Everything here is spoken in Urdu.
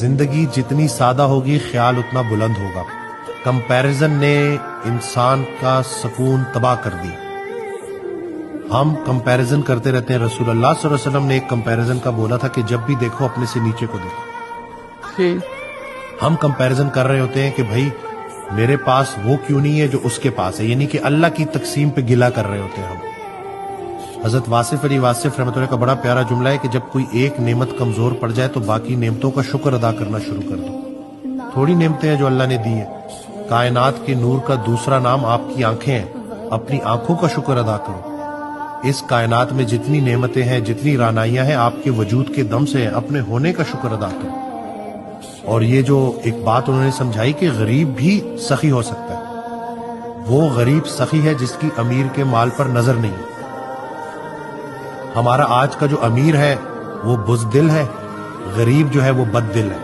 زندگی جتنی سادہ ہوگی خیال اتنا بلند ہوگا. کمپیریزن نے انسان کا سکون تباہ کر دی. ہم کمپیریزن کرتے رہتے ہیں. رسول اللہ صلی اللہ علیہ وسلم نے ایک کمپیریزن کا بولا تھا کہ جب بھی دیکھو اپنے سے نیچے کو دیکھو. ہم کمپیریزن کر رہے ہوتے ہیں کہ بھائی میرے پاس وہ کیوں نہیں ہے جو اس کے پاس ہے، یعنی کہ اللہ کی تقسیم پہ گلہ کر رہے ہوتے ہیں ہم. حضرت واصف علی واصف رحمۃ اللہ کا بڑا پیارا جملہ ہے کہ جب کوئی ایک نعمت کمزور پڑ جائے تو باقی نعمتوں کا شکر ادا کرنا شروع کر دو. تھوڑی نعمتیں ہیں جو اللہ نے دی ہیں. کائنات کے نور کا دوسرا نام آپ کی آنکھیں ہیں. اپنی آنکھوں کا شکر ادا کرو. اس کائنات میں جتنی نعمتیں ہیں، جتنی رعنائیاں ہیں، آپ کے وجود کے دم سے ہیں. اپنے ہونے کا شکر ادا کرو. اور یہ جو ایک بات انہوں نے سمجھائی کہ غریب بھی سخی ہو سکتا ہے، وہ غریب سخی ہے جس کی امیر کے مال پر نظر نہیں. ہمارا آج کا جو امیر ہے وہ بزدل ہے، غریب جو ہے وہ بد دل ہے.